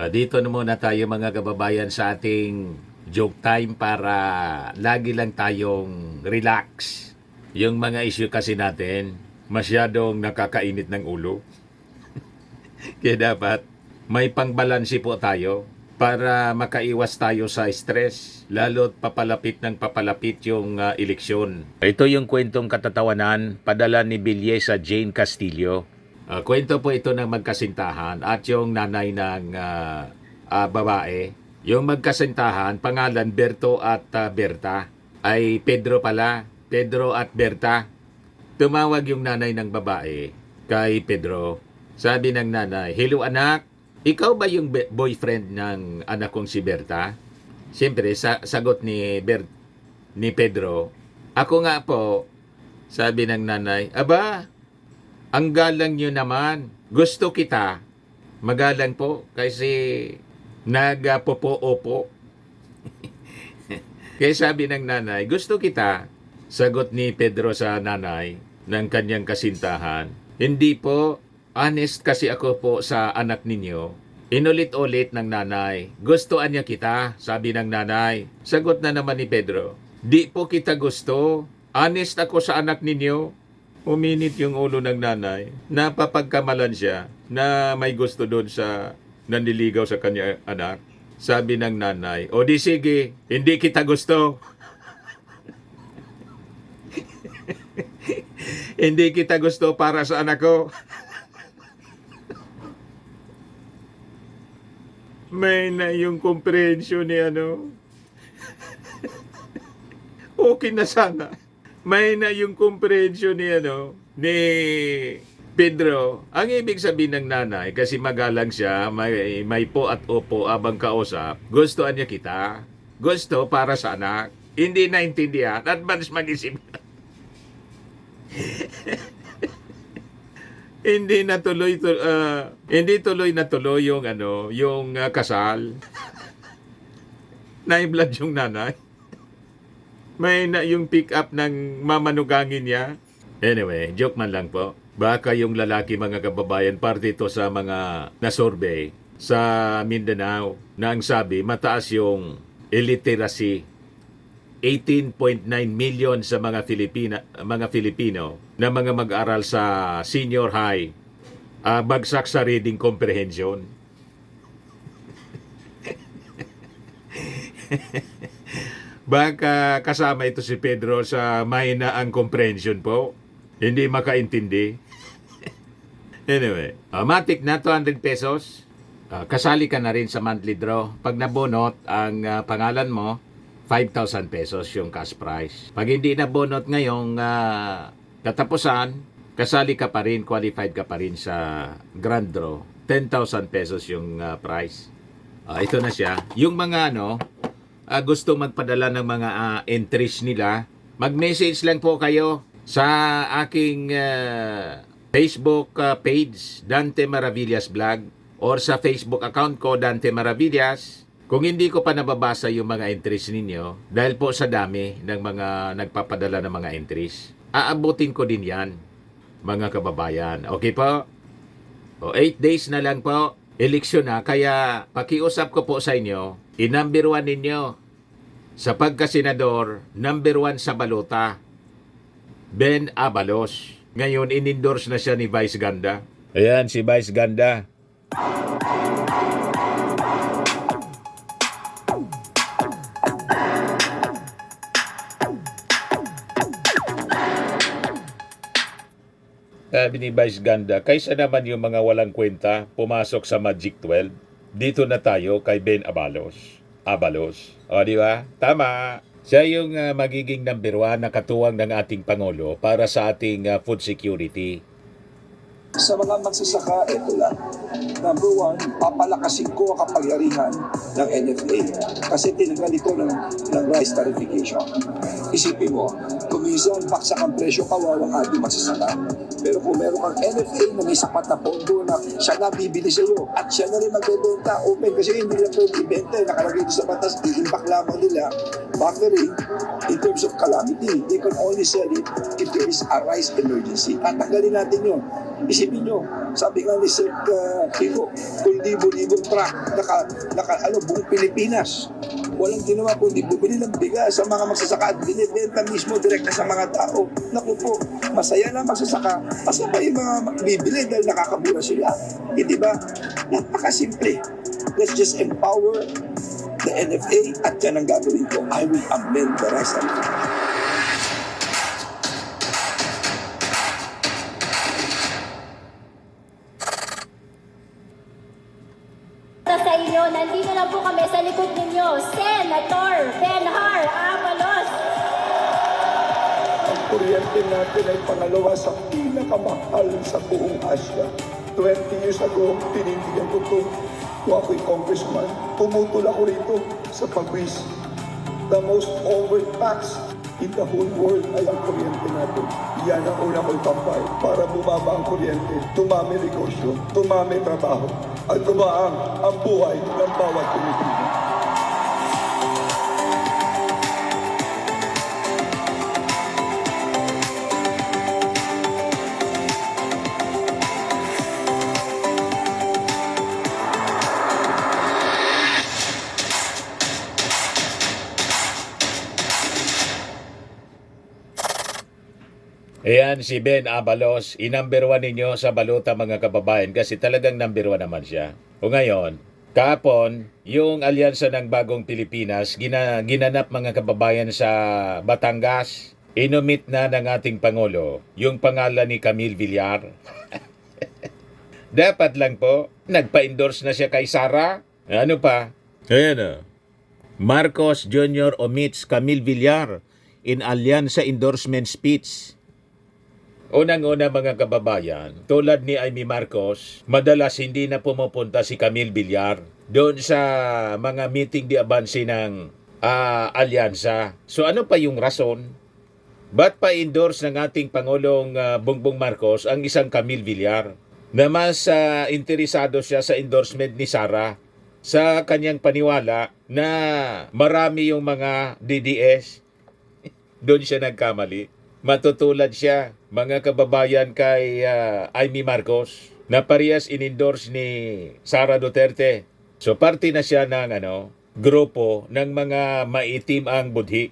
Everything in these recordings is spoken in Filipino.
Dito na muna tayo mga kababayan sa ating joke time para lagi lang tayong relax. Yung mga issue kasi natin, masyadong nakakainit ng ulo. Kaya dapat may pangbalansi po tayo para makaiwas tayo sa stress, lalo't papalapit ng papalapit yung eleksyon. Ito yung kwentong katatawanan, padala ni Bilye sa Jane Castillo. Kwento po ito ng magkasintahan at yung nanay ng babae. Yung magkasintahan, pangalan Berto at Berta, ay Pedro pala. Pedro at Berta. Tumawag yung nanay ng babae kay Pedro. Sabi ng nanay, "Hello anak, ikaw ba yung boyfriend ng anak kong si Berta?" Siyempre, sagot ni Pedro, "Ako nga po." Sabi ng nanay, "Aba, ang galang nyo naman. Gusto kita." Magalang po kasi nagpopo-opo. Kaya sabi ng nanay, "Gusto kita." Sagot ni Pedro sa nanay ng kanyang kasintahan, "Hindi po, honest kasi ako po sa anak ninyo." Inulit-ulit ng nanay, "Gustuan niya kita." Sabi ng nanay. Sagot na naman ni Pedro, "Di po kita gusto. Honest ako sa anak ninyo." Uminit yung ulo ng nanay. Napapagkamalan siya na may gusto doon sa nanliligaw sa kanya anak. Sabi ng nanay, "O di sige, hindi kita gusto." Hindi kita gusto para sa anak ko. May na yung komprehensyon ni okay na sana. May na yung komprehensyon ni Pedro. Ang ibig sabihin ng nanay, kasi magalang siya, may po at opo abang kausap, gustoan niya kita. Gusto para sa anak. Hindi naintindihan. Advance mag-isip. Hindi tuloy na tuloy yung kasal. Nai-blood yung nanay. May na yung pick up ng mamanugangin niya. Anyway, joke man lang po. Baka yung lalaki mga kababayan, parte ito sa mga na-survey sa Mindanao na ang sabi, mataas yung illiteracy. 18.9 million sa mga Filipino na mga mag-aral sa senior high, bagsak sa reading comprehension. Baka kasama ito si Pedro sa mahina ang comprehension po. Hindi makaintindi. Anyway, matik na 200 pesos. Kasali ka na rin sa monthly draw. Pag nabunot ang pangalan mo, 5,000 pesos yung cash prize. Pag hindi nabunot ngayong katapusan, kasali ka pa rin, qualified ka pa rin sa grand draw. 10,000 pesos yung prize. Ito na siya. Yung mga gusto magpadala ng mga entries nila, mag-message lang po kayo sa aking Facebook page, Dante Maravillas Vlog, or sa Facebook account ko, Dante Maravillas. Kung hindi ko pa nababasa yung mga entries ninyo, dahil po sa dami ng mga nagpapadala ng mga entries, aabutin ko din yan, mga kababayan. Okay po? 8 days na lang po, eleksyon na, kaya pakiusap ko po sa inyo, i-number 1 ninyo sa pagkasenador, number 1 sa balota, Ben Abalos. Ngayon, in-endorse na siya ni Vice Ganda. Ayan, si Vice Ganda. Sabi ni Vice Ganda, kaysa naman yung mga walang kwenta pumasok sa Magic 12, dito na tayo kay Ben Abalos. O, di ba? Tama. Siya yung magiging number 1 na katuwang ng ating Pangulo para sa ating food security. Sa mga magsasaka, ito lang. Number 1, papalakasin ko ang kapangyarihan ng NFA. Kasi tinanggal ito ng rice tarification. Isipin mo, kung kuminsan, baksak ang presyo, kawawang ating magsasaka. Pero kung meron kang NFA na may sapat na pondo na siya na bibili sa iyo at siya na rin magbebenta, open, kasi hindi nila pwede ibenta, nakalagay doon sa batas, i-impact lamang nila, factoring, in terms of calamity. They can only sell it if there is a rice emergency. Tatanggalin natin yun. Isipin nyo, sabi nga ni Sir Kiko, kung libo-libong truck, buong Pilipinas, walang ginawa kundi bumili ng bigas sa mga magsasaka at binibenta mismo direkta sa mga tao. Naku po, masaya na magsasaka, masaya pa yung mga bibili dahil nakakabura sila. Hindi ba? Napakasimple. Let's just empower the NFA at yan ang gagawin ko. I will amend the rest of it. Sa inyo, nandito na po kami sa likod ninyo, Senator Benhar Abalos. Ang kuryente natin ay pangalawa sa pinakamahal sa buong Asia. 20 years ago, tinindigan ko ito. Kung ako'y congressman, pumutol ako rito sa pagwis. The most overtaxed in the whole world ay ang kuryente natin. Yan ang una ko'y kampay para bumaba ang kuryente, tumami negosyo, tumami trabaho, at gumaang ang buhay ng bawat Pilipino. Ayan si Ben Abalos, i-number 1 ninyo sa baluta mga kababayan kasi talagang number 1 naman siya. O ngayon, kahapon, yung alyansa ng Bagong Pilipinas, ginanap mga kababayan sa Batangas, inumit na ng ating Pangulo, yung pangalan ni Camille Villar. Dapat lang po, nagpa-endorse na siya kay Sara. Ano pa? Ayan o. Marcos Jr. omits Camille Villar in alyansa endorsement speech. Unang-una mga kababayan, tulad ni Amy Marcos, madalas hindi na pumupunta si Camille Villar doon sa mga meeting di abansi ng alyansa. So ano pa yung rason? Ba't pa-endorse ng ating Pangulong Bongbong Marcos ang isang Camille Villar na mas interesado siya sa endorsement ni Sara sa kanyang paniwala na marami yung mga DDS? Doon siya nagkamali. Matutulad siya, mga kababayan, kay Amy Marcos na parehas in-endorse ni Sara Duterte. So parte na siya ng grupo ng mga maitim ang budhi.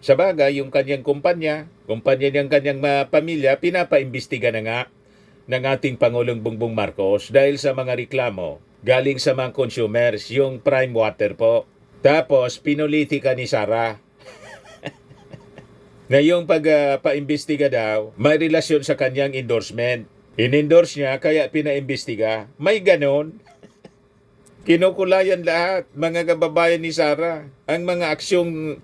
Sa bagay, yung kanyang kumpanya ng kanyang pamilya, pinapaimbestiga na nga ng ating Pangulong Bongbong Marcos dahil sa mga reklamo galing sa mga consumers, yung Prime Water po. Tapos, pinulitika ni Sara na yung pag-paimbestiga daw, may relasyon sa kanyang endorsement. In-endorse niya, kaya pinaimbestiga. May ganon. Kinukulayan lahat, mga kababayan ni Sara, ang mga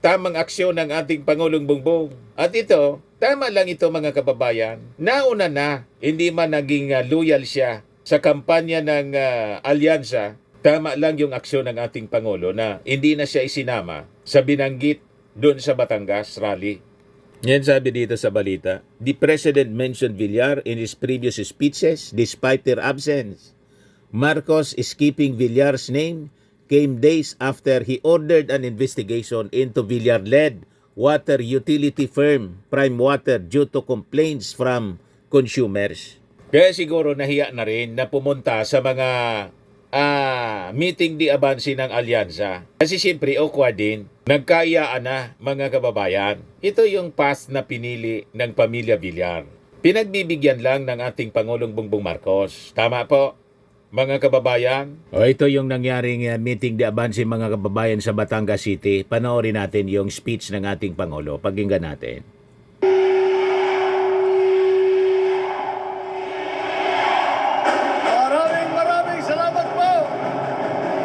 tamang aksyon ng ating Pangulong Bongbong. At ito, tama lang ito mga kababayan. Nauna na, hindi man naging loyal siya sa kampanya ng alyansa. Tama lang yung aksyon ng ating Pangulo na hindi na siya isinama sa binanggit doon sa Batangas rally. Yan sabi dito sa balita. The President mentioned Villar in his previous speeches despite their absence. Marcos is keeping Villar's name came days after he ordered an investigation into Villar-led water utility firm Prime Water due to complaints from consumers. Kaya siguro nahiya na rin na pumunta sa mga meeting di abansi ng alyansa. Kasi siyempre, awkward din. Nagkaiyaan na, mga kababayan. Ito yung path na pinili ng pamilya Villar. Pinagbibigyan lang ng ating Pangulong Bongbong Marcos. Tama po, mga kababayan? O ito yung nangyaring meeting di abansi mga kababayan sa Batangas City. Panoorin natin yung speech ng ating Pangulo. Pakinggan natin.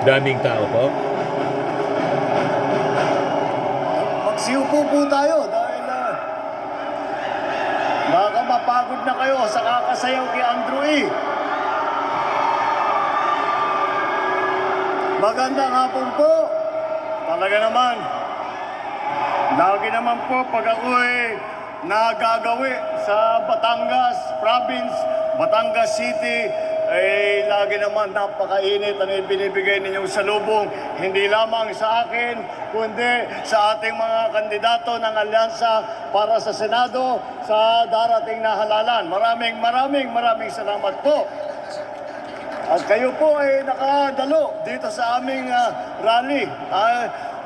Daming tao po. Magsiupo po tayo dahil baka mapagod na kayo sa kakasayaw kay Andrew E. Magandang hapon po. Talaga naman. Lagi naman po pag ako'y na gagawi sa Batangas Province, Batangas City, ay lagi naman napakainit ang ibinibigay ninyong salubong, hindi lamang sa akin, kundi sa ating mga kandidato ng alyansa para sa Senado sa darating na halalan. Maraming salamat po. At kayo po ay nakadalo dito sa aming rally.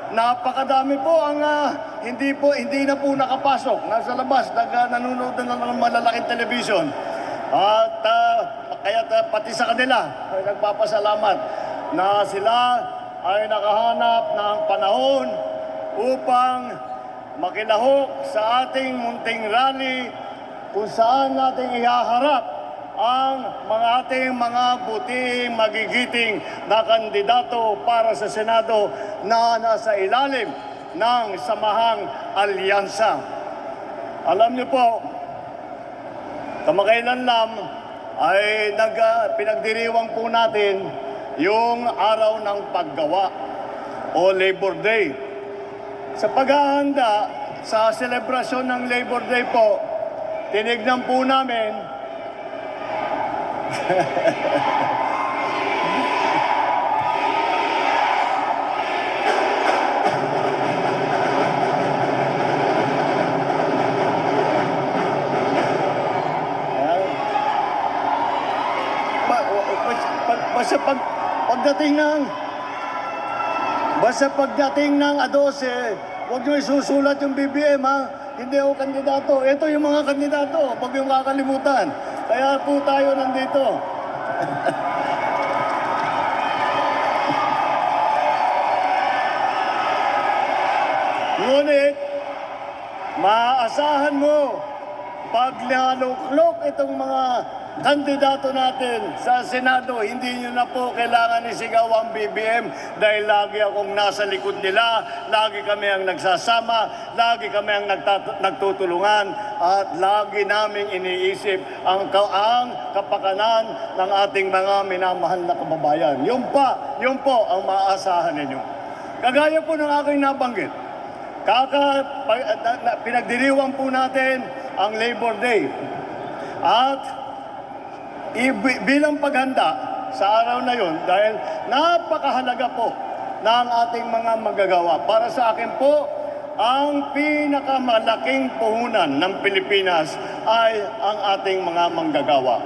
Napakadami po ang hindi na po nakapasok. Nasa labas, nanonood na ng malalaking television. At kaya pati sa kanila ay nagpapasalamat na sila ay nakahanap ng panahon upang makilahok sa ating munting rally kung saan natin ihaharap ang ating mga butihing magigiting na kandidato para sa Senado na nasa ilalim ng Samahang Alyansa. Alam niyo po, kamakailan lang ay pinagdiriwang po natin yung araw ng paggawa o Labor Day. Sa paghahanda sa selebrasyon ng Labor Day po, tinignan po namin basta pagdating ng 12, huwag nyo isusulat yung BBM, ha? Hindi ako kandidato. Ito yung mga kandidato, huwag yung kakalimutan. Kaya po tayo nandito. Ngunit, maaasahan mo, pag naluklok itong mga kandidato natin sa Senado, hindi nyo na po kailangan isigaw ang BBM dahil lagi akong nasa likod nila, lagi kami ang nagsasama, lagi kami ang nagtutulungan, at lagi naming iniisip ang kapakanan ng ating mga minamahal na kababayan. Yun po ang maaasahan ninyo. Kagaya po ng aking nabanggit, pinagdiriwang po natin ang Labor Day. At bilang paghanda sa araw na yon, dahil napakahalaga po ng ating mga manggagawa. Para sa akin po, ang pinakamalaking puhunan ng Pilipinas ay ang ating mga manggagawa.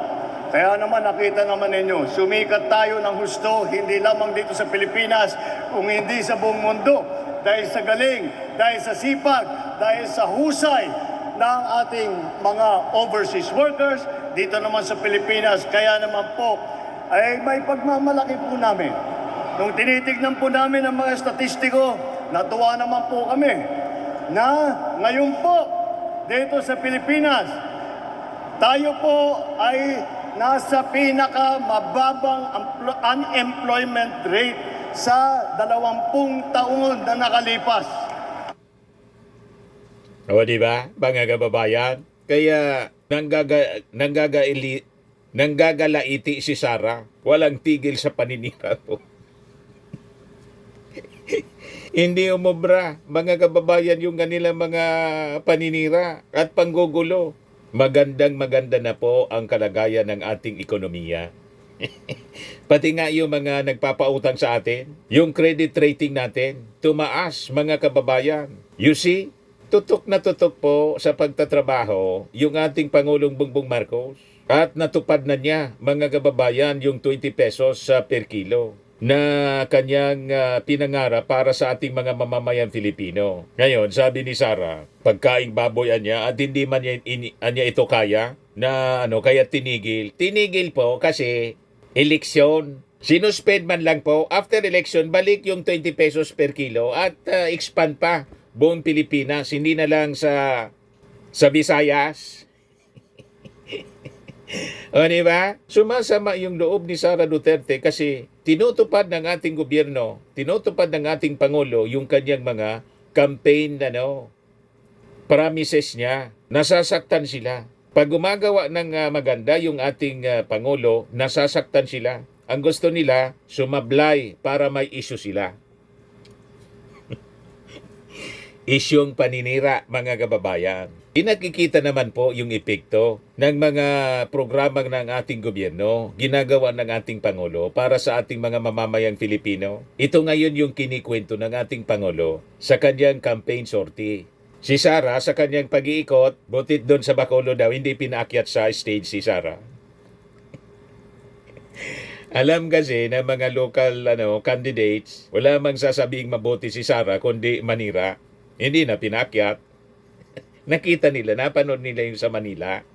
Kaya naman nakita naman ninyo, sumikat tayo ng husto, hindi lamang dito sa Pilipinas, kung hindi sa buong mundo. Dahil sa galing, dahil sa sipag, dahil sa husay ng ating mga overseas workers, dito naman sa Pilipinas. Kaya naman po, ay may pagmamalaki po namin. Nung tinitignan po namin ang mga statistiko, natuwa naman po kami na ngayon po, dito sa Pilipinas, tayo po ay nasa pinakamababang unemployment rate sa 20 taon na nakalipas. O, di ba, mga kababayan? Kaya nanggagalaiti si Sara. Walang tigil sa paninira po. Hindi umubra, mga kababayan, yung kanilang mga paninira at panggugulo. Maganda na po ang kalagayan ng ating ekonomiya. Pati nga yung mga nagpapautang sa atin, yung credit rating natin, tumaas, mga kababayan. You see? Tutok na tutok po sa pagtatrabaho yung ating Pangulong Bongbong Marcos. At natupad na niya, mga kababayan, yung 20 pesos per kilo na kanyang pinangarap para sa ating mga mamamayan Filipino. Ngayon, sabi ni Sara, pagkaing baboy niya at hindi man niya ito kaya, na kaya tinigil. Tinigil po kasi eleksyon. Sinuspend man lang po. After election, balik yung 20 pesos per kilo at expand pa buong Pilipinas, hindi na lang sa Visayas. O, diba? Sumasama yung loob ni Sara Duterte kasi tinutupad ng ating gobyerno, tinutupad ng ating Pangulo yung kanyang mga campaign promises niya. Nasasaktan sila. Pag gumagawa ng maganda yung ating Pangulo, nasasaktan sila. Ang gusto nila, sumablay para may issue sila. Isyong paninira, mga kababayan. Pinakikita naman po yung epekto ng mga programang ng ating gobyerno, ginagawa ng ating Pangulo para sa ating mga mamamayang Filipino. Ito ngayon yung kinikwento ng ating Pangulo sa kanyang campaign sortie. Si Sara sa kanyang pag-iikot, butit doon sa Bacolod daw, hindi pinaakyat sa stage si Sara. Alam kasi ng mga local candidates, wala mang sasabing mabuti si Sara kundi manira. Hindi na pinaakyat. Nakita nila, napanood nila yung sa Manila.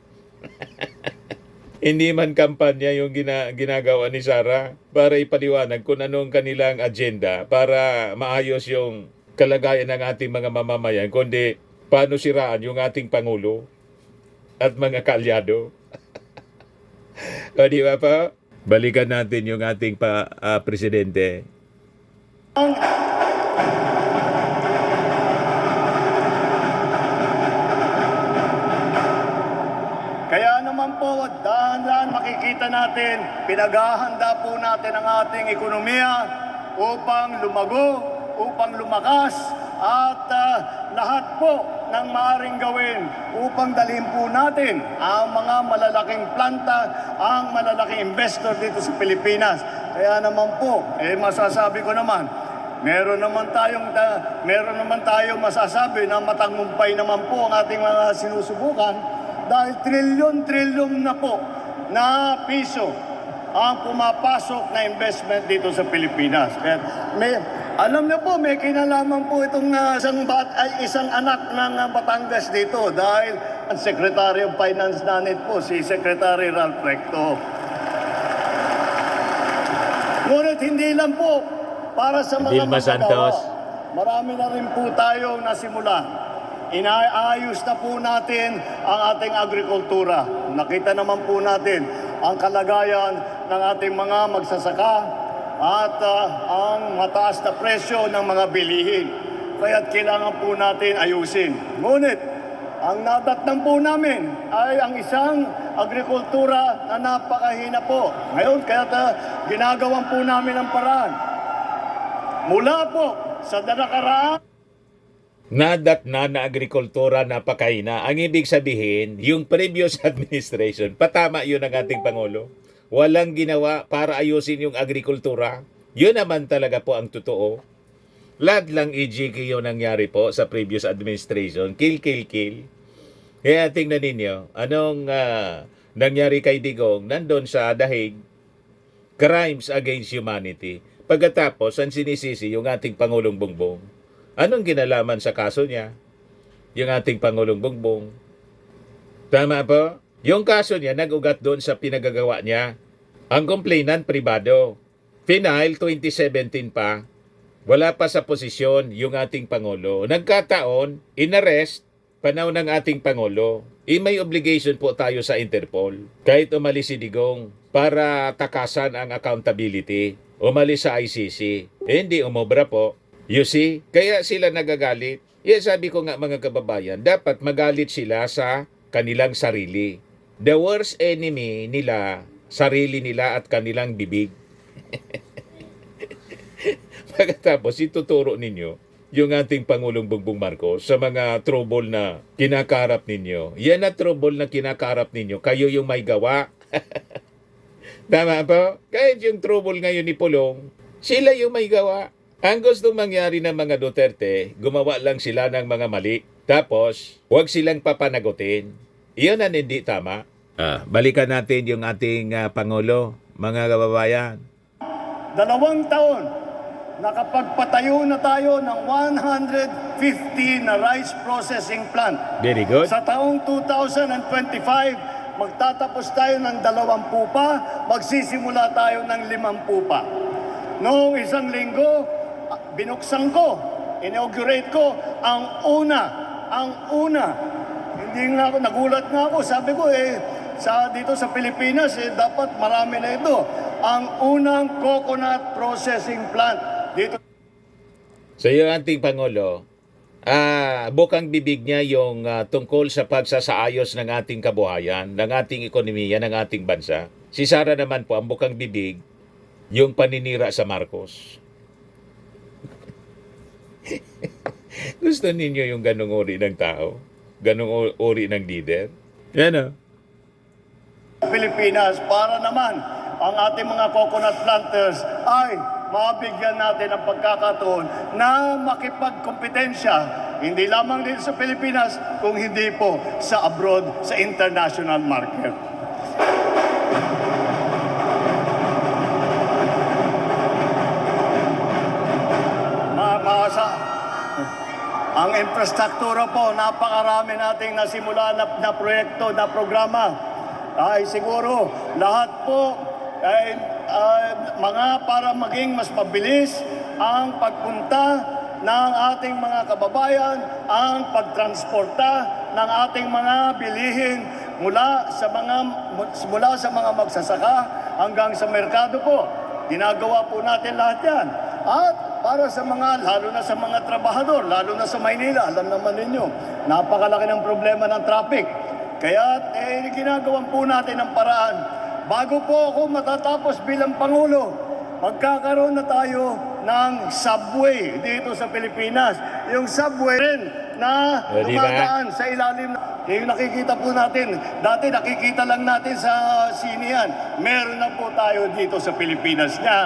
Hindi man kampanya yung ginagawa ni Sara para ipaliwanag kung anong kanilang agenda para maayos yung kalagayan ng ating mga mamamayan, kundi paano siraan yung ating Pangulo at mga kaalyado. O di ba pa? Balikan natin yung ating presidente. Kaya naman po, dahan-dahan makikita natin, pinaghahanda po natin ang ating ekonomiya upang lumago, upang lumakas, at lahat po ng maaaring gawin upang dalhin po natin ang mga malalaking planta, ang malalaking investor dito sa Pilipinas. Kaya naman po, masasabi ko naman, meron naman tayong masasabi na matagumpay naman po ang ating mga sinusubukan dahil trilyon-trilyon na po na piso ang pumapasok na investment dito sa Pilipinas. Kaya alam niyo po, may kinalaman po itong isang anak ng Batangas dito dahil ang Secretary of Finance natin po, si Secretary Ralph Recto. Ngunit hindi lang po para sa mga Vilma Santos. Marami na rin po tayong nasimulan. Inaayos na po natin ang ating agrikultura. Nakita naman po natin ang kalagayan ng ating mga magsasaka at ang mataas na presyo ng mga bilihin. Kaya't kailangan po natin ayusin. Ngunit, ang nadatnan po namin ay ang isang agrikultura na napakahina po. Ngayon, kaya't ginagawan po namin ang paraan. Mula po sa nakaraan, Nadatna na agrikultura napakahina. Ang ibig sabihin, yung previous administration, patama yun ang ating Pangulo. Walang ginawa para ayusin yung agrikultura. Yun naman talaga po ang totoo. Lahat lang EGK yung nangyari po sa previous administration. Kill. Kaya tingnan ninyo, anong nangyari kay Digong nandun sa Dahig, crimes against humanity. Pagkatapos, ang sinisisi yung ating Pangulong Bongbong. Anong ginalaman sa kaso niya? Yung ating Pangulong Bongbong. Tama po? Yung kaso niya, nag-ugat doon sa pinagagawa niya. Ang complainant, pribado. Final 2017 pa. Wala pa sa posisyon yung ating Pangulo. Nagkataon, inarrest, panahon ng ating Pangulo. May obligation po tayo sa Interpol. Kahit umalis si Digong para takasan ang accountability. Umalis sa ICC. Hindi umobra po. You see? Kaya sila nagagalit. Sabi ko nga mga kababayan, dapat magalit sila sa kanilang sarili. The worst enemy nila, sarili nila at kanilang bibig. Pagkatapos, ituturo ninyo yung ating Pangulong Bongbong Marcos sa mga trouble na kinakarap ninyo. Yan na trouble na kinakarap ninyo. Kayo yung may gawa. Tama po? Kahit yung trouble ngayon ni Pulong, sila yung may gawa. Ang gustong mangyari ng mga Duterte, gumawa lang sila ng mga mali. Tapos, huwag silang papanagutin. Iyon ang hindi tama. Balikan natin yung ating Pangulo, mga kababayan. 2 taon, nakapagpatayo na tayo ng 150 na rice processing plant. Very good. Sa taong 2025, magtatapos tayo ng 20 pa, magsisimula tayo ng 50 pa. Noong isang linggo, binuksan ko, inaugurate ko, ang una. Hindi nga ako, nagulat nga ako, sabi ko dito sa Pilipinas, dapat marami na ito. Ang unang coconut processing plant dito. So yung ating Pangulo, bukang bibig niya yung tungkol sa pagsasaayos ng ating kabuhayan, ng ating ekonomiya, ng ating bansa. Si Sara naman po, ang bukang bibig, yung paninira sa Marcos. Gusto ninyo yung ganung uri ng tao? ganong uri ng leader. Yan o. Pilipinas para naman ang ating mga coconut planters ay mabigyan natin ng pagkakataon na makipagkompetensya hindi lamang din sa Pilipinas kung hindi po sa abroad, sa international market. Ang infrastruktura po, napakarami nating nasimula na proyekto, na programa. Ay siguro lahat po ay mga para maging mas mabilis ang pagpunta ng ating mga kababayan, ang pagtransporta ng ating mga bilihin mula sa mga magsasaka hanggang sa merkado po. Ginagawa po natin lahat yan. At para sa mga, lalo na sa mga trabahador, lalo na sa Maynila, alam naman ninyo, napakalaki ng problema ng traffic. Kaya ginagawan po natin ang paraan. Bago po ako matatapos bilang Pangulo, magkakaroon na tayo ng subway dito sa Pilipinas. Yung subway rin na dumadaan sa ilalim. Yung nakikita po natin, dati nakikita lang natin sa sine yan. Meron na po tayo dito sa Pilipinas niya.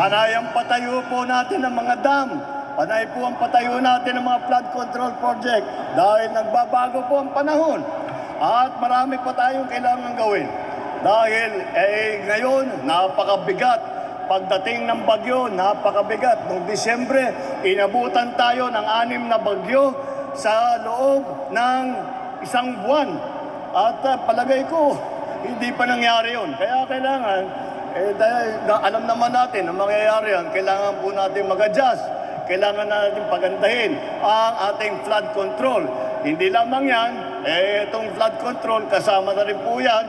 Panay ang patayo po natin ng mga dam. Panay po ang patayo natin ng mga flood control project dahil nagbabago po ang panahon. At marami pa tayong kailangan gawin. Dahil ngayon, napakabigat. Pagdating ng bagyo, napakabigat. Noong Disyembre, inabutan tayo ng 6 na bagyo sa loob ng 1 buwan. At palagay ko, hindi pa nangyari yun. Kaya kailangan, dahil alam naman natin ang mangyayari yan, kailangan po natin mag-adjust. Kailangan natin pagandahin ang ating flood control. Hindi lamang yan, itong flood control, kasama na rin po yan,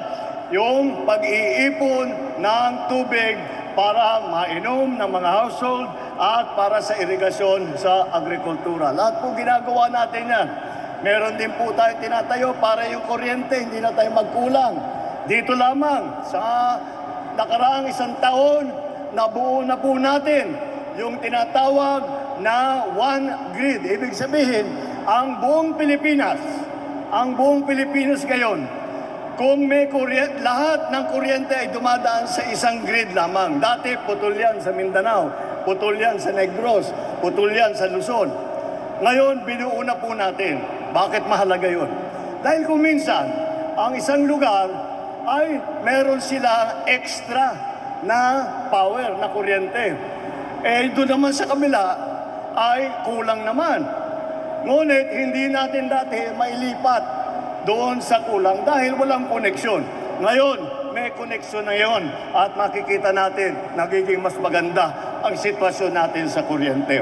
yung pag-iipon ng tubig para mainom ng mga household at para sa irigasyon sa agrikultura. Lahat po ginagawa natin yan. Meron din po tayo tinatayo para yung kuryente, hindi na tayo magkulang. Dito lamang sa nakaraang 1 taon, nabuo na po natin yung tinatawag na one grid. Ibig sabihin, ang buong Pilipinas ngayon, kung may kuryente, lahat ng kuryente ay dumadaan sa isang grid lamang. Dati, putol yan sa Mindanao, putol yan sa Negros, putol yan sa Luzon. Ngayon, binuo na po natin. Bakit mahalaga yun? Dahil kung minsan, ang isang lugar ay meron sila extra na power, na kuryente. Doon naman sa kabila ay kulang naman. Ngunit hindi natin dati mailipat doon sa kulang dahil walang koneksyon. Ngayon, may koneksyon na yon at makikita natin nagiging mas maganda ang sitwasyon natin sa kuryente.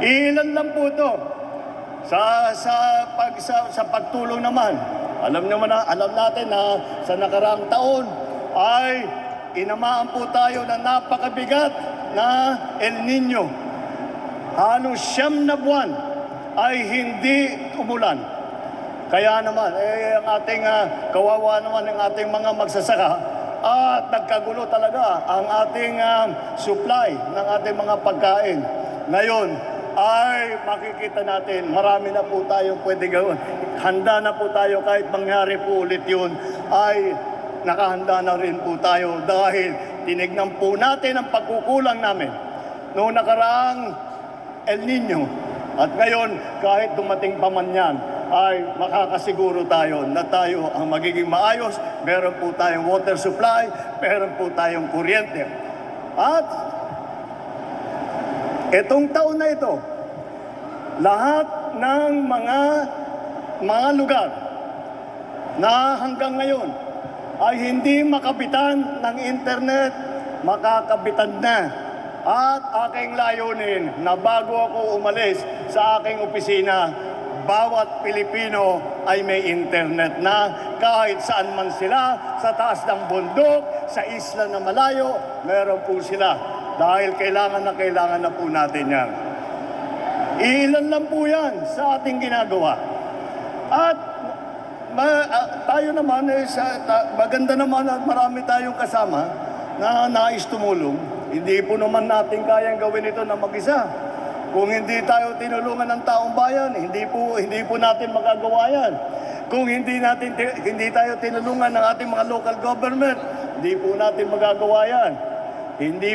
Ilan lang po ito sa pagtulong naman. Alam natin na sa nakaraang taon ay inamaan po tayo na napakabigat na El Nino. Halos 9 na buwan ay hindi umulan. Kaya naman, ang ating kawawa naman ang ating mga magsasaka at nagkagulo talaga ang ating supply ng ating mga pagkain. Ngayon ay makikita natin, marami na po tayong pwede gawin. Handa na po tayo kahit mangyari po ulit yun, ay nakahanda na rin po tayo dahil tinignan po natin ang pagkukulang namin noong nakaraang El Nino. At ngayon, kahit dumating pa man yan, ay makakasiguro tayo na tayo ang magiging maayos. Meron po tayong water supply, meron po tayong kuryente. At itong taon na ito, lahat ng mga lugar na hanggang ngayon ay hindi makabitan ng internet, makakabitan na. At aking layunin na bago ako umalis sa aking opisina, bawat Pilipino ay may internet na kahit saan man sila, sa taas ng bundok, sa isla na malayo, meron po sila. Dahil kailangan na po natin yan. Ilan lang po yan sa ating ginagawa. At tayo naman, maganda naman at marami tayong kasama na nais tumulong. Hindi po naman natin kayang gawin ito na mag-isa. Kung hindi tayo tinulungan ng taong bayan, hindi po natin magagawa yan. Kung hindi tayo tinulungan ng ating mga local government, hindi po natin magagawa yan. Hindi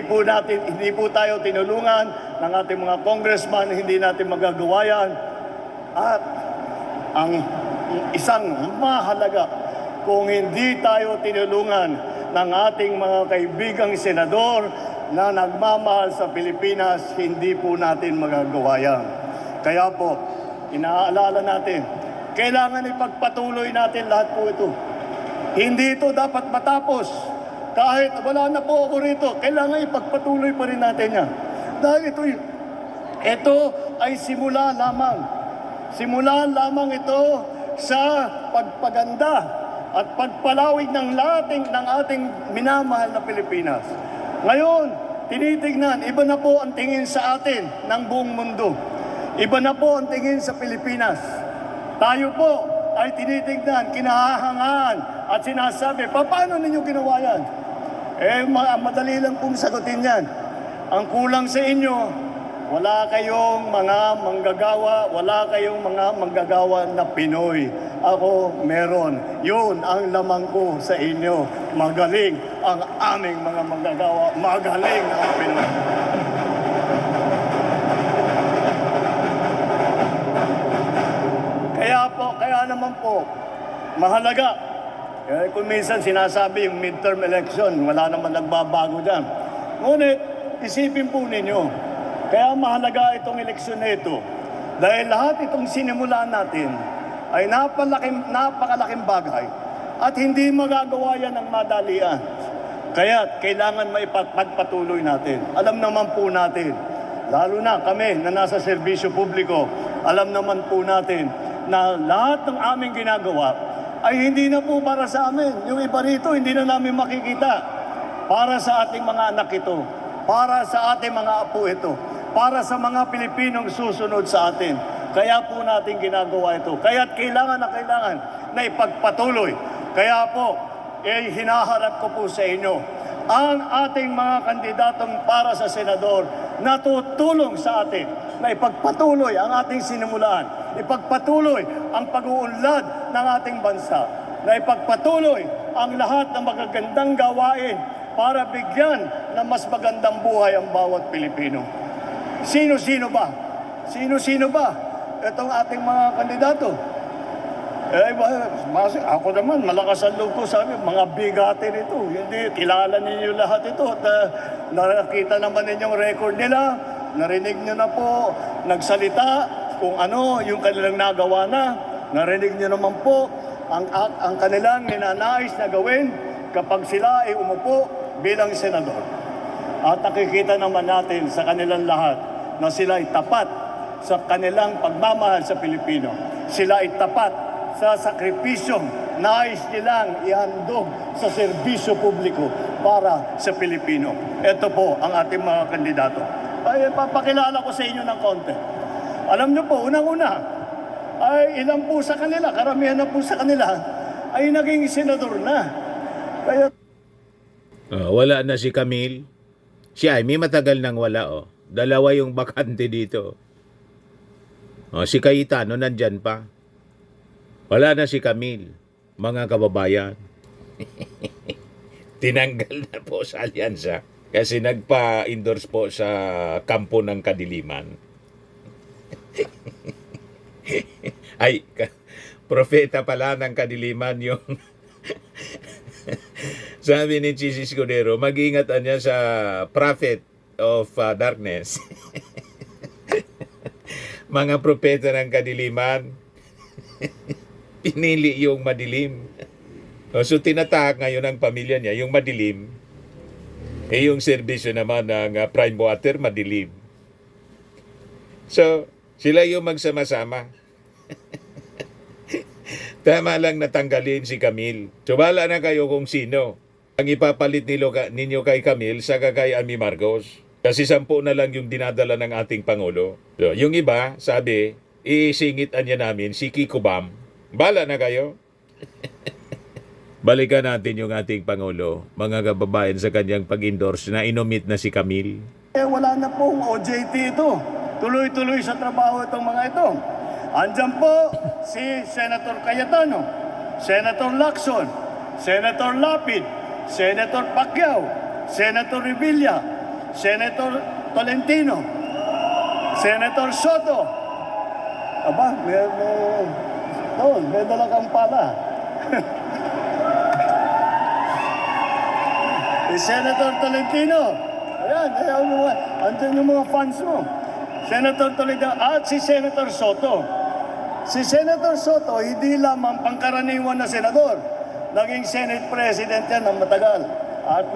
po tayo tinulungan ng ating mga congressman, hindi natin magagawa yan. At ang isang mahalaga, kung hindi tayo tinulungan ng ating mga kaibigang senador na nagmamahal sa Pilipinas, hindi po natin magagawa yan. Kaya po, inaalala natin, kailangan ipagpatuloy natin lahat po ito. Hindi ito dapat matapos. Kahit wala na po ako rito, kailangan ipagpatuloy pa rin natin yan. Dahil ito ay simula lamang. Simula lamang ito sa pagpaganda at pagpalawig ng ating minamahal na Pilipinas. Ngayon, tinitignan, iba na po ang tingin sa atin ng buong mundo. Iba na po ang tingin sa Pilipinas. Tayo po ay tinitignan, kinahahangaan at sinasabi, paano ninyo ginawa yan? Madali lang pong sagutin yan. Ang kulang sa inyo, wala kayong mga manggagawa, wala kayong mga manggagawa na Pinoy. Ako meron. Yun ang lamang ko sa inyo. Magaling ang aming mga manggagawa. Magaling ang Pinoy. Kaya naman po, mahalaga. Kung minsan sinasabi yung midterm election, wala naman nagbabago dyan. Ngunit, isipin po ninyo, kaya mahalaga itong eleksyon na ito. Dahil lahat itong sinimulan natin ay napakalaking bagay at hindi magagawa yan ng madalian. Kaya kailangan maipagpatuloy natin. Alam naman po natin, lalo na kami na nasa serbisyo publiko, alam naman po natin na lahat ng aming ginagawa ay hindi na po para sa amin. Yung iba rito, hindi na namin makikita. Para sa ating mga anak ito, para sa ating mga apo ito, para sa mga Pilipinong susunod sa atin. Kaya po natin ginagawa ito. Kaya't kailangan na ipagpatuloy. Kaya po, hinaharap ko po sa inyo ang ating mga kandidatong para sa senador na tutulong sa atin na ipagpatuloy ang ating sinimulaan, ipagpatuloy ang pag-uunlad ng ating bansa, na ipagpatuloy ang lahat ng magagandang gawain para bigyan ng mas magandang buhay ang bawat Pilipino. Sino-sino ba? Sino-sino ba itong ating mga kandidato? Ako naman, malakas ang loob ko, sabi, mga bigatin ito. Hindi, kilala ninyo lahat ito. At nakita naman ninyong record nila, narinig nyo na po, nagsalita kung ano yung kanilang nagawa na. Narinig nyo naman po ang kanilang ninanais na gawin kapag sila ay umupo bilang senador. At nakikita naman natin sa kanilang lahat na sila ay tapat sa kanilang pagmamahal sa Pilipino. Sila ay tapat sa sakripisyong nais nilang ihandog sa serbisyo publiko para sa Pilipino. Ito po ang ating mga kandidato. Ay, papakilala ko sa inyo ng konti. Alam niyo po, unang-una, ay ilan po sa kanila, karamihan na po sa kanila, ay naging senador na. Kaya Wala na si Camille. Siya ay may matagal nang wala. Dalawa yung bakante dito. Si Cayetano nandyan pa. Wala na si Camille, mga kababayan. Tinanggal na po sa alyansa kasi nagpa-endorse po sa kampo ng Kadiliman. Ay, propeta pala ng Kadiliman yung sabi ni Chis Escudero, mag-iingatan niya sa prophet of darkness. Mga propeta ng Kadiliman, pinili yung madilim. So tinatahak ngayon ng pamilya niya yung madilim. Yung serbisyo naman ng Prime Water, madilim. So, sila yung magsama-sama. Tama lang natanggalin si Camille. So, bahala na kayo kung sino ang ipapalit ninyo kay Camille sa kay Amy Marcos. Kasi 10 na lang yung dinadala ng ating Pangulo. So, yung iba, sabi, isingitan niya namin si Kiko Bam. Bahala na kayo. Balikan natin yung ating Pangulo, mga kababayan sa kanyang pag-endorse na inomit na si Camille. Wala na pong OJT ito. Tuloy-tuloy sa trabaho itong mga ito. Andyan po si Senator Cayetano, Senator Lacson, Senator Lapid, Senator Pacquiao, Senator Revilla, Senator Tolentino, Senator Soto. Aba, may dala kang pala. Senator Tolentino. Ayan, andyan yung mga fans mo. Senator Tolentino at si Senator Soto. Si Senator Soto, hindi lamang pangkaraniwan na senador. Naging Senate President yan ng matagal. At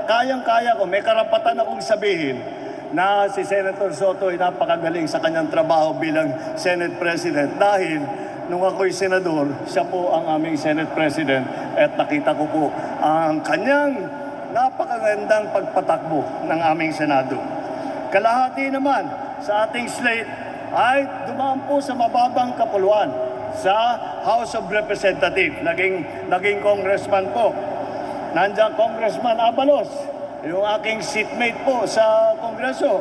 kayang-kaya ko, may karapatan akong sabihin na si Senator Soto ay napakagaling sa kanyang trabaho bilang Senate President dahil nung ako'y senador, siya po ang aming Senate President at nakita ko po ang kanyang napakagandang pagpatakbo ng aming Senado. Kalahati naman sa ating slate ay dumaan po sa mababang kapuluan sa House of Representatives. Naging congressman po. Nandiyan Congressman Abalos, yung aking seatmate po sa Kongreso.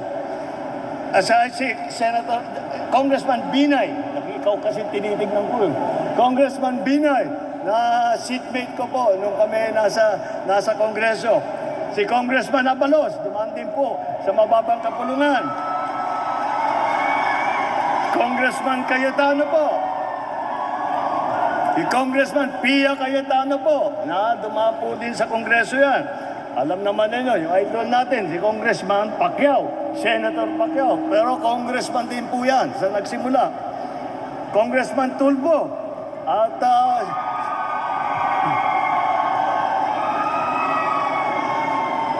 Si Senator Congressman Binay, ikaw kasi tinitignan ko. Congressman Binay, na seatmate ko po nung kami nasa Kongreso. Si Congressman Abalos, dumaan din po sa mababang kapulungan. Congressman Cayetano po. Si Congressman Pia Cayetano po, na dumaan po din sa Kongreso yan. Alam naman ninyo, yung idol natin, si Congressman Pacquiao, Senator Pacquiao. Pero congressman din po yan sa nagsimula. Congressman Tulfo. At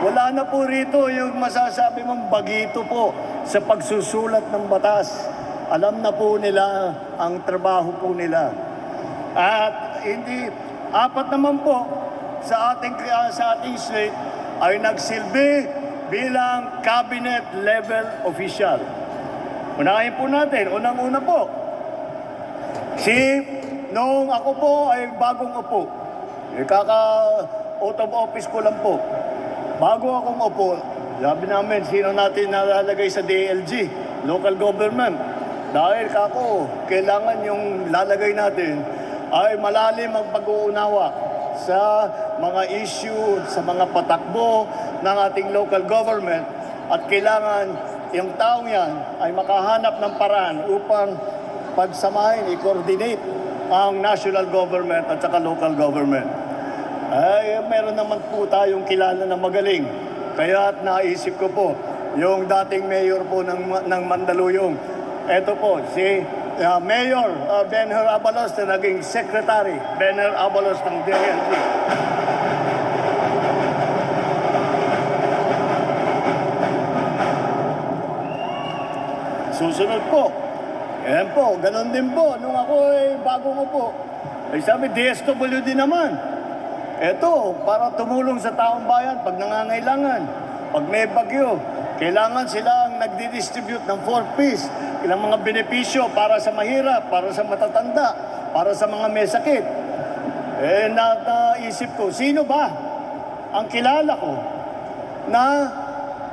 wala na po rito yung masasabi mong bagito po sa pagsusulat ng batas. Alam na po nila ang trabaho po nila. At apat naman po sa ating slate ay nagsilbi bilang cabinet level official. Unahin po natin, unang-una po, noong ako po ay bagong upo, kaka-out of office ko lang po. Bago akong upo, sabi namin, sino natin nalalagay sa DLG, local government. Dahil kailangan yung lalagay natin ay malalim ang pag-uunawa sa mga issue, sa mga patakbo ng ating local government. At kailangan yung taong yan ay makahanap ng paraan upang pagsamahin, i-coordinate ang national government at saka local government. Ay, meron naman po tayong kilala na magaling. Kaya naisip ko po, yung dating mayor po ng Mandaluyong. Ito po, si Mayor Benher Abalos na naging Secretary Benher Abalos ng DLG. Susunod po. Ayan po, ganun din po. Nung ako ay bagong upo, ay sabi, DSWD naman. Ito, para tumulong sa taong bayan pag nangangailangan. Pag may bagyo, kailangan sila ang nagdi-distribute ng 4Ps, ilang mga benepisyo para sa mahirap, para sa matatanda, para sa mga may sakit. Naisip ko, sino ba ang kilala ko na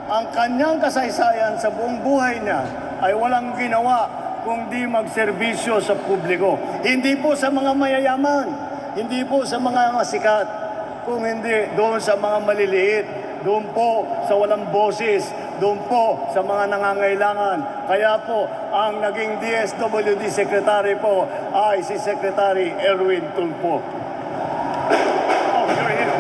ang kanyang kasaysayan sa buong buhay niya ay walang ginawa kundi magserbisyo sa publiko. Hindi po sa mga mayayaman, hindi po sa mga masikat, kung hindi doon sa mga maliliit, doon po sa walang boses, doon po sa mga nangangailangan. Kaya po, ang naging DSWD Secretary po ay si Secretary Erwin Tulfo. Oh, you're here.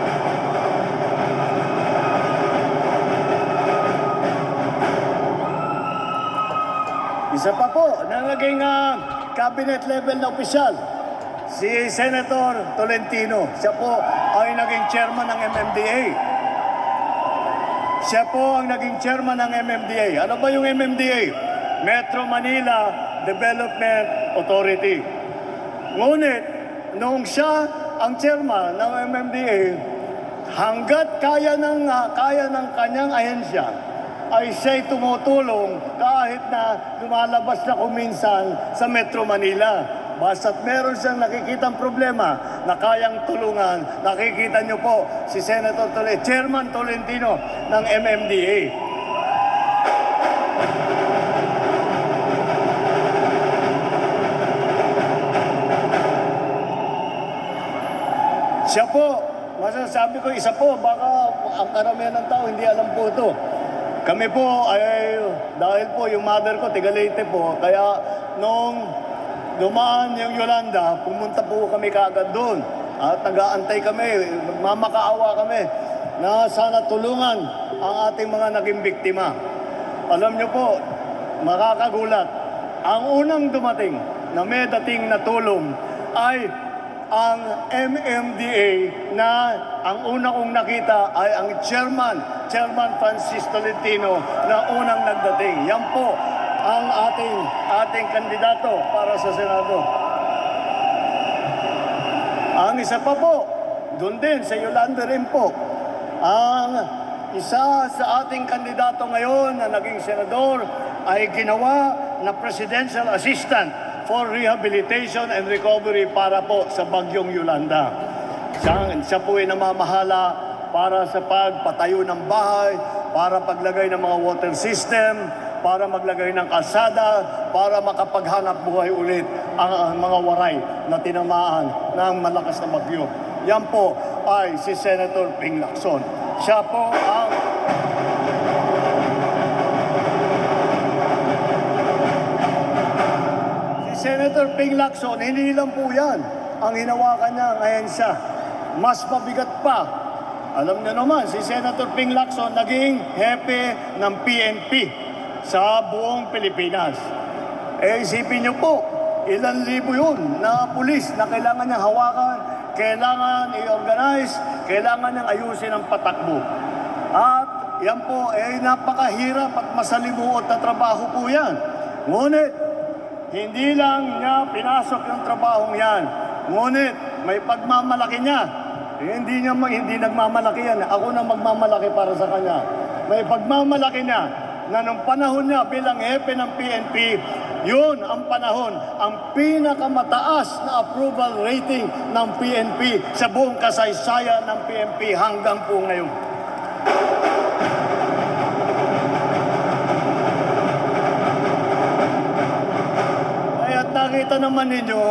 Isa pa po, na naging cabinet level na opisyal, si Senator Tolentino. Siya po ay naging chairman ng MMDA. Siya po ang naging chairman ng MMDA. Ano ba yung MMDA? Metro Manila Development Authority. Ngunit, noong siya ang chairman ng MMDA, hanggat kaya ng kanyang ahensya, ay siya'y tumutulong kahit na lumalabas na kuminsan sa Metro Manila. basta't meron siyang nakikitang problema na kayang tulungan, nakikita niyo po si Senator Chairman Tolentino ng MMDA. Siya po, masasabi ko, isa po, baka ang karamihan ng tao hindi alam po ito. Kami po ay, dahil po yung mother ko, tiga Leyte po, kaya nung dumaan yung Yolanda, pumunta po kami kaagad doon. At nag-aantay kami, magmamakaawa kami na sana tulungan ang ating mga naging biktima. Alam niyo po, makakagulat, ang unang dumating na may dating na tulong ay ang MMDA na ang una kong nakita ay ang Chairman Francis Tolentino na unang nagdating. Yan po ang ating kandidato para sa Senado. Ang isa pa po, doon din sa Yolanda rin po, ang isa sa ating kandidato ngayon na naging senador ay ginawa na Presidential Assistant for Rehabilitation and Recovery para po sa Bagyong Yolanda. Siya po ay namamahala para sa pagpatayo ng bahay, para paglagay ng mga water system, para maglagay ng kalsada, para makapaghanap buhay ulit ang mga waray na tinamaan ng malakas na bagyo. Yan po ay si Senator Ping Lacson. Siya po ang Senator Ping Lacson, hindi lang po yan ang hinawakan niya ng ahensya. Mas mabigat pa. Alam niyo naman, si Senator Ping Lacson naging hepe ng PNP sa buong Pilipinas. Isipin niyo po, ilan libo yun na pulis na kailangan niyang hawakan, kailangan i-organize, kailangan niyang ayusin ang patakbo. At yan po, napakahirap at masalimuot na trabaho po yan. Ngunit, hindi lang niya pinasok yung trabahong yan. Ngunit, may pagmamalaki niya. Hindi nagmamalaki yan. Ako na magmamalaki para sa kanya. May pagmamalaki niya na nung panahon niya bilang hepe ng PNP, yun ang panahon, ang pinakamataas na approval rating ng PNP sa buong kasaysayan ng PNP hanggang po ngayon. Nakita naman ninyo,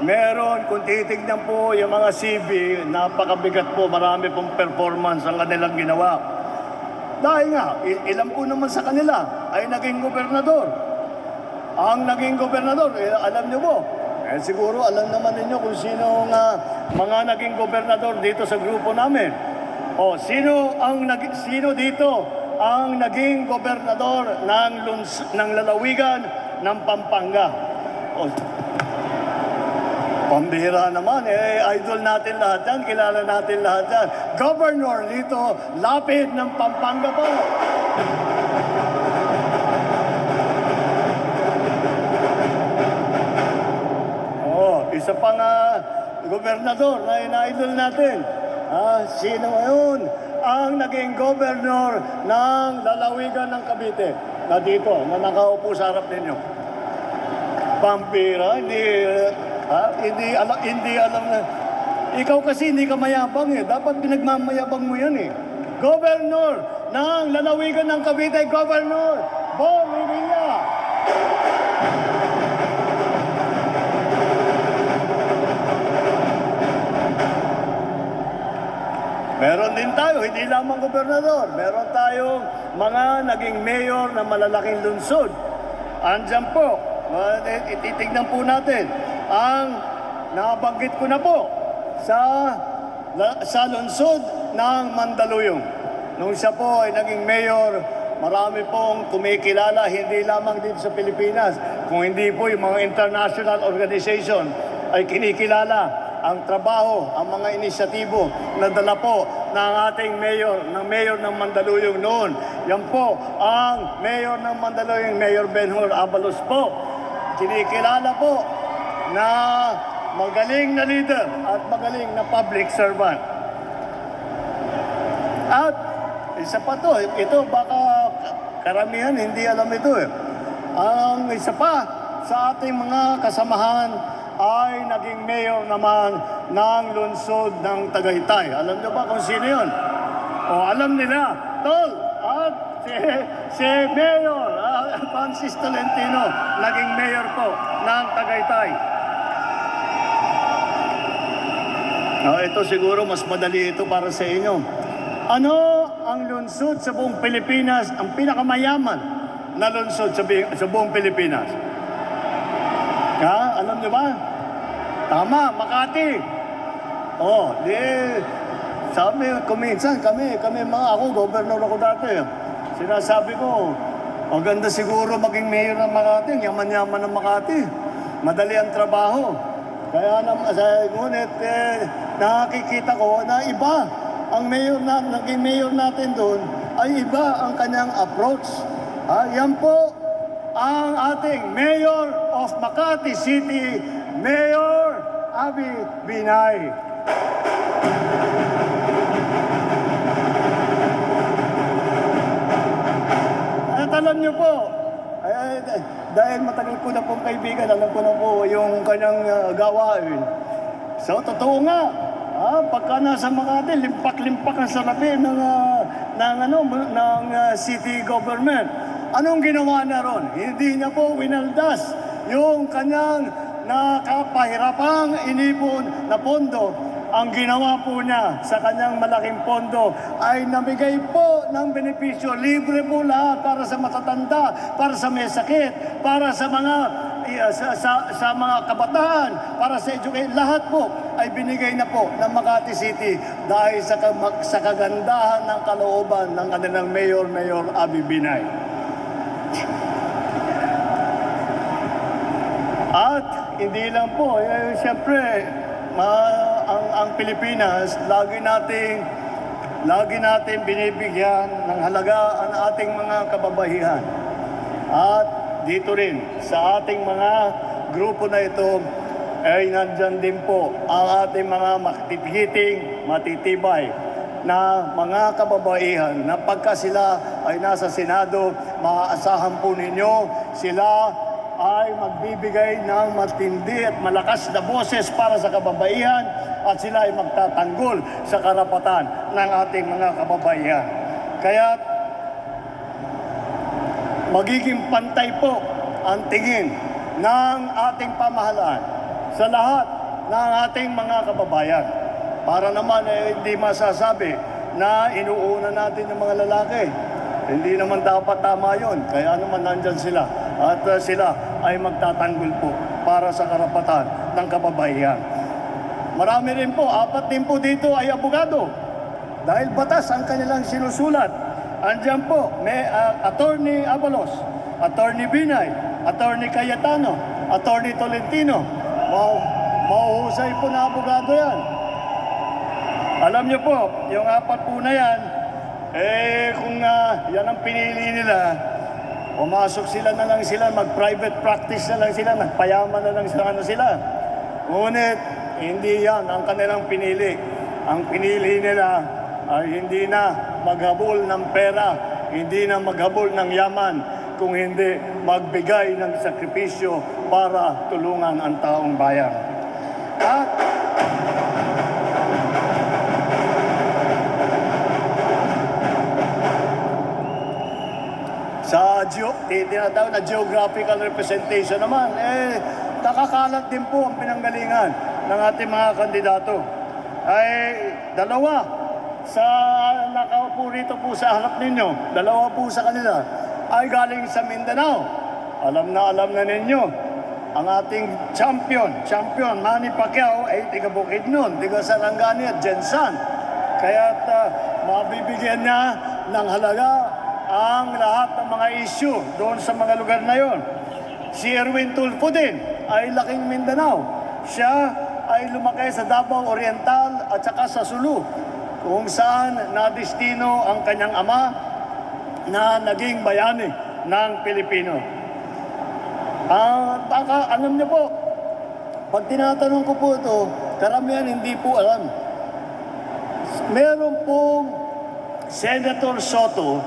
meron, kung titignan po yung mga CV, napakabigat po, marami pong performance ang kanilang ginawa. Dahil nga, ilan po naman sa kanila ay naging gobernador. Ang naging gobernador, alam nyo po, siguro alam naman ninyo kung sino nga mga naging gobernador dito sa grupo namin. O, sino dito ang naging gobernador ng lalawigan ng Pampanga? Oh, pambihira naman, idol natin lahat yan, kilala natin lahat yan. Governor Lito Lapid ng Pampanga po. Isa pang gobernador na ina-idol natin. Sino ngayon ang naging governor ng lalawigan ng Cavite? Na dito, na nakaupo sa harap ninyo. Pampira, hindi alam na. Ikaw kasi hindi ka mayabang Dapat pinagmamayabang mo yan Governor ng lalawigan ng Cavite, Governor Bong Revilla. Meron din tayo, hindi lamang gobernador. Meron tayong mga naging mayor na malalaking lungsod. Andyan po. Ititignan po natin ang nabanggit ko na po sa lungsod ng Mandaluyong. Nung siya po ay naging mayor, marami pong kumikilala, hindi lamang dito sa Pilipinas, kung hindi po yung mga international organization ay kinikilala ang trabaho, ang mga inisyatibo na dala po ng ating mayor ng Mandaluyong noon. Yan po ang mayor ng Mandaluyong, Mayor Benhur Abalos po. Kinikilala po na magaling na leader at magaling na public servant. At isa pa to, ito baka karamihan hindi alam ito Ang isa pa sa ating mga kasamahan ay naging mayor naman ng lungsod ng Tagaytay. Alam niyo ba kung sino yun? O alam nila, tol, at si Mayor Francis Tolentino, naging mayor po ng Tagaytay. Ito siguro mas madali ito para sa inyo. Ano ang lungsod sa buong Pilipinas, ang pinakamayaman na lungsod sa buong Pilipinas? Ha? Alam niyo ba? Tama, Makati. Sabi, kuminsan kami mga ako, governor ako dati. Sinasabi ko, maganda siguro maging mayor ng Makati, yaman-yaman ng Makati. Madali ang trabaho. Kaya ngunit nakikita ko na iba ang naging mayor natin doon ay iba ang kanyang approach. Yan po ang ating Mayor of Makati City, Mayor Abby Binay. At alam niyo po, dahil matagal ko na pong kaibigan, alam ko na po yung kanyang gawain. So, totoo nga, pagka nasa Makati, limpak-limpak ang salapi ng city government. Anong ginawa na ron? Hindi niya po winaldas yung kanyang nakapahirapang inipon na pondo. Ang ginawa po niya sa kanyang malaking pondo ay namigay po ng benepisyo. Libre po lahat para sa matatanda, para sa may sakit, para sa mga sa mga kabataan, para sa education. Lahat po ay binigay na po ng Makati City dahil sa kagandahan ng kalooban ng kanilang Mayor Abby Binay. At hindi lang po, siyempre, ang Pilipinas, lagi natin binibigyan ng halaga ang ating mga kababaihan. At dito rin, sa ating mga grupo na ito, ay nandyan din po ang ating mga matitibay na mga kababaihan na pagka sila ay nasa Senado, maaasahan po ninyo sila ay magbibigay ng matindi at malakas na boses para sa kababaihan at sila ay magtatanggol sa karapatan ng ating mga kababaihan. Kaya magiging pantay po ang tingin ng ating pamahalaan sa lahat ng ating mga kababayan. Para naman hindi masasabi na inuuna natin yung mga lalaki. Hindi naman dapat tama yun. Kaya naman nandyan sila. At sila ay magtatanggol po para sa karapatan ng kababaihan. Marami rin po, 4 din po dito ay abogado. Dahil batas ang kanilang sinusulat. Andyan po, may Attorney Abalos, Attorney Binay, Attorney Cayetano, Attorney Tolentino. Mahuhusay po na abogado yan. Alam niyo po, yung 4 po na yan, kung yan ang pinili nila, pumasok na lang sila, mag-private practice na lang sila, nagpayaman na lang sila. Ngunit, hindi yan ang kanilang pinili. Ang pinili nila ay hindi na maghabol ng pera, hindi na maghabol ng yaman, kung hindi magbigay ng sakripisyo para tulungan ang taong bayan. At sa tinatawag na geographical representation naman, nakakalat din po ang pinanggalingan ng ating mga kandidato. Ay 2 sa nakaupo rito po sa harap ninyo, 2 po sa kanila ay galing sa Mindanao. Alam na ninyo, ang ating champion Manny Pacquiao ay tiga Bukidnon, tiga Sarangani at Jensan. Kaya't mabibigyan niya ng halaga ang lahat ng mga issue doon sa mga lugar na yon. Si Erwin Tulfo din ay laking Mindanao. Siya ay lumaki sa Davao Oriental at saka sa Sulu, kung saan nadestino ang kanyang ama na naging bayani ng Pilipino. Alam niyo po, pag tinatanong ko po ito, karamihan hindi po alam. Meron pong Senator Soto,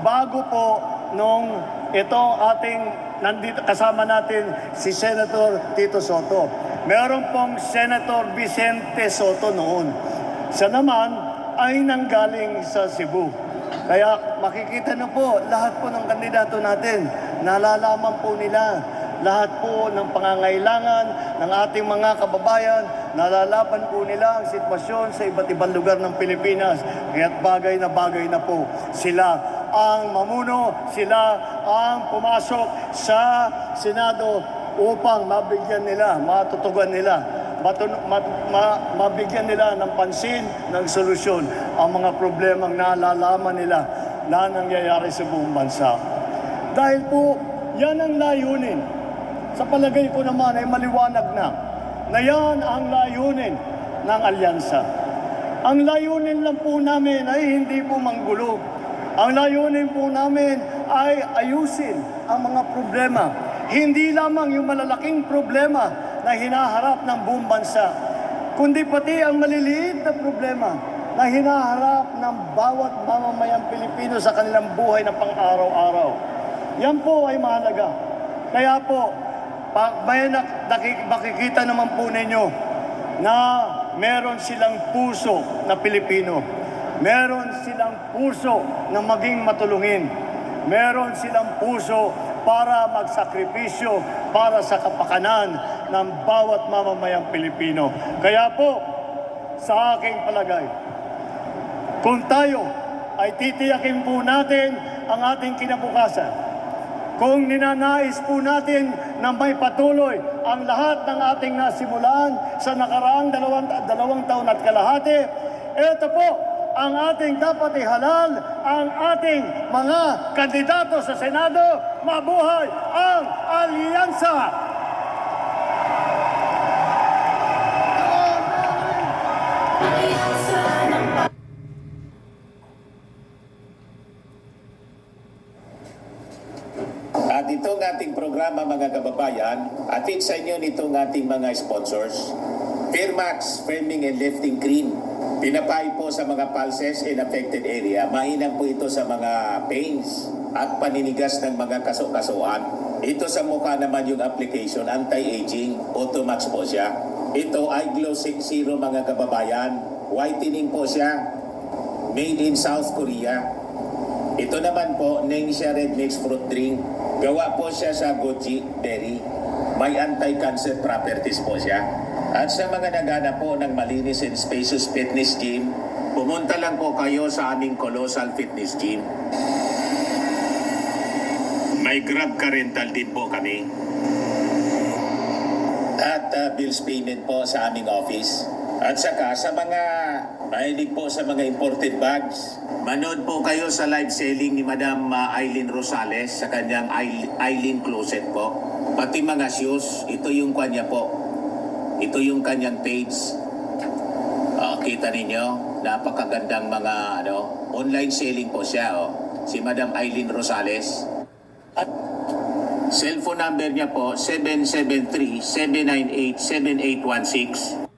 bago po nung ito nandito kasama natin si Senator Tito Soto. Meron pong Senator Vicente Soto noon. Siya naman ay nanggaling sa Cebu. Kaya makikita na po, lahat po ng kandidato natin, nalalaman po nila lahat po ng pangangailangan ng ating mga kababayan, nalalaman po nila ang sitwasyon sa iba't ibang lugar ng Pilipinas. Kaya't bagay na po sila ang mamuno, sila ang pumasok sa Senado upang mabigyan nila, matutugan nila, mabigyan nila ng pansin, ng solusyon ang mga problemang nalalaman nila na nangyayari sa buong bansa. Dahil po, yan ang layunin. Sa palagay ko naman ay maliwanag na yan ang layunin ng alyansa. Ang layunin lang po namin ay hindi po manggulo. Ang layunin po namin ay ayusin ang mga problema. Hindi lamang yung malalaking problema na hinaharap ng buong bansa, kundi pati ang maliliit na problema na hinaharap ng bawat mamamayang Pilipino sa kanilang buhay na pang-araw-araw. Yan po ay mahalaga. Kaya po, makikita naman po ninyo na meron silang puso na Pilipino. Meron silang puso na maging matulungin. Meron silang puso para magsakripisyo para sa kapakanan ng bawat mamamayang Pilipino. Kaya po, sa aking palagay, kung tayo ay titiyakin po natin ang ating kinabukasan, kung ninanais po natin na may patuloy ang lahat ng ating nasimulan sa nakaraang dalawang taon at kalahati, ito po ang ating dapat ihalal, ang ating mga kandidato sa Senado. Mabuhay ang alyansa! At itong ating programa, mga kababayan, atid sa inyo nitong ating mga sponsors. Fairmax Firming and Lifting Cream. Pinapay po sa mga pulses in affected area. Mainam po ito sa mga pains at paninigas ng mga kaso-kasuan. Ito sa mukha naman yung application, anti-aging, Automax po siya. Ito ay Glow 60, mga kababayan. Whitening po siya. Made in South Korea. Ito naman po, Nengxia Red Mix Fruit Drink. Gawa po siya sa goji berry. May anti-cancer properties po siya. At sa mga naghanap po ng malinis and spacious fitness gym, pumunta lang po kayo sa aming Colossal Fitness Gym. May Grab ka rental din po kami. At bills payment po sa aming office. At saka sa mga mahilig po sa mga imported bags, manood po kayo sa live selling ni Madam Aileen Rosales sa kanyang Aileen Closet po. Pati mga shoes, ito yung kanya po. Ito yung kanyang page. Kita ninyo, napakagandang mga online selling po siya. Si Madam Aileen Rosales. At cellphone number niya po, 773-798-7816.